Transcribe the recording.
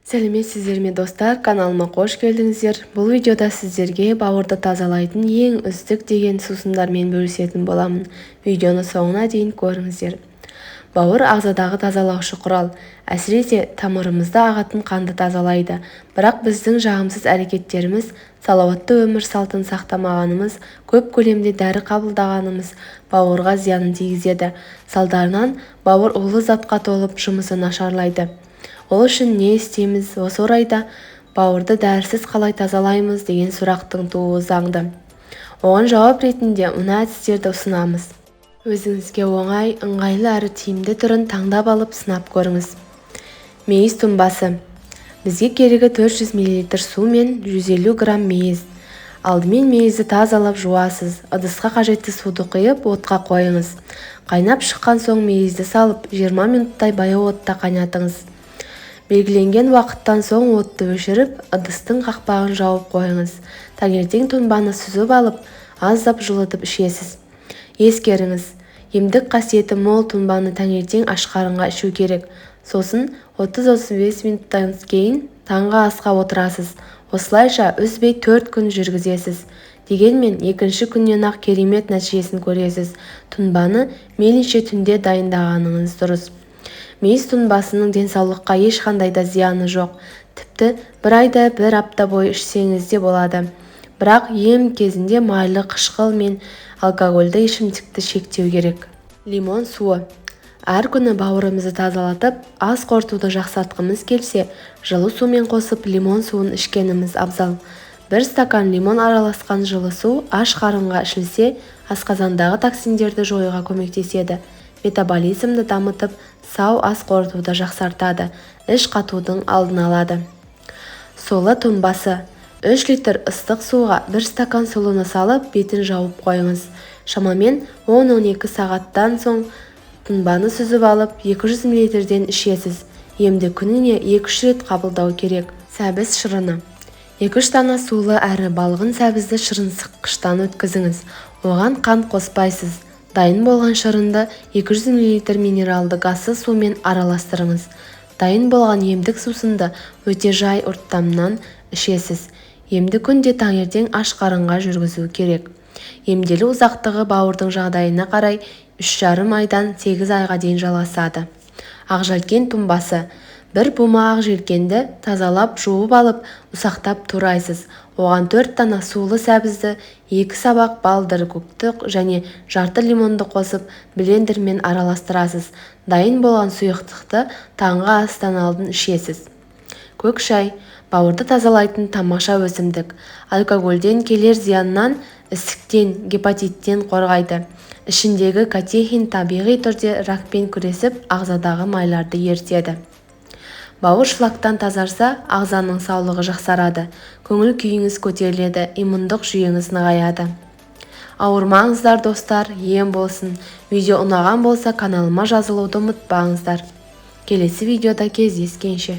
Сәлеметсіздер ме достар, каналыма қош келдіңіздер. Бұл видеода сіздерге бауырды тазалайтын ең үздік деген сусындармен бөлісетін боламын. Видеоны соңына дейін көріңіздер. Бауыр ағзадағы тазалаушы құрал, әсіресе тамырымызда ағатын қанды тазалайды. Бірақ біздің жағымсыз әрекеттеріміз, салауатты өмір салтын сақтамағанымыз, көп көлемде дәрі қабылдағанымыз бауырға зиянын тигізеді. Салдарынан бауыр улы затқа толып жұмысы нашарлайды. Ол үшін не істейміз? Осы орайда бауырды дәрісіз қалай тазалаймыз деген сұрақтың тууы заңды. Оған жауап ретінде мына әдістерді ұсынамыз. Өзіңізге оңай, ыңғайлы әрі тиімді түрін таңдап алып сынап көріңіз. Мейіз тұнбасы. Бізге керегі 400 мл су мен 150 грамм мейіз. Алдымен мейізді тазалап жуасыз. Ыдысқа қажетті суды құйып, отқа қойыңыз. Қайнап шыққан соң мейізді салып, 20 минуттай баяу отта қайнатыңыз. Белгіленген уақыттан соң отты өшіріп, ыдыстың қақпағын жауып қойыңыз. Таңертең тұнбаны сүзіп алып, аздап жылытып ішесіз. Ескеріңіз, емдік қасиеті мол тұнбаны таңертең аш қарынға ішу керек. Сосын 30-35 минуттан кейін таңғы асқа отырасыз. Осылайша үзбей 4 күн жүргізесіз. Дегенмен екінші күннен-ақ керемет нәтижесін көресіз. Тұнбаны мейлінше түнде дайындағаныңыз дұрыс. Мейіз тұнбасының денсаулыққа ешқандай да зияны жоқ. Тіпті бір айда бір апта бойы ішсеңіз де болады. Бірақ ем кезінде майлы, қышқыл мен алкогольді ішімдікті шектеу керек. Лимон суы. Әр күні бауырымызды тазалатып, ас қорытуды жақсартқымыз келсе, жылы сумен қосып лимон суын ішкеніміз абзал. 1 стакан лимон араласқан жылы су аш қарынға ішілсе, асқазандағы токсиндерді жоюға көмектеседі. Метаболизмді дамытып, сау ас қорытуды жақсартады, іш қатудың алдын алады. Солы тұнбасы. 3 литр ыстық суға 1 стакан солыны салып, бетін жауып қойыңыз. Шамамен 10-12 сағаттан соң тұнбаны сүзіп алып, 200 мл-ден ішесіз. Емді күніне 2-3 рет қабылдау керек. Сәбіз шырыны. 2-3 дана сулы әрі балғын сәбізді шырын сыққыштан өткізіңіз. Оған қант қоспайсыз. Дайын болған шырынды 200 мл минералды газсыз сумен араластырыңыз. Дайын болған емдік сусынды өте жай ұрттамнан ішесіз. Емді күнде таңертең аш қарынға жүргізу керек. Емделу ұзақтығы бауырдың жағдайына қарай 3,5 айдан 8 айға дейін жалғасады. Ақжелкен тұнбасы. 1 бума ақжелкенді тазалап жуып алып, ұсақтап турайсыз. Оған 4 дана сулы сәбізді, 2 сабақ балдыр көкті және жарты лимонды қосып, блендермен араластырасыз. Дайын болған сұйықтықты таңғы астан алдын ішесіз. Көк шай. Бауырды тазалайтын тамаша өсімдік. Алкогольден келер зияннан, ісіктен, гепатиттен қорғайды. Ішіндегі катехин табиғи түрде ракпен күресіп, ағзадағы майларды ертеді. Бауыр шлактан тазарса, ағзаның саулығы жақсарады. Көңіл күйіңіз көтеріледі, иммундық жүйеңіз нығаяды. Ауырмаңыздар достар, ем болсын. Видео ұнаған болса, каналыма жазылуды ұмытпаңыздар. Келесі видеода кездескенше.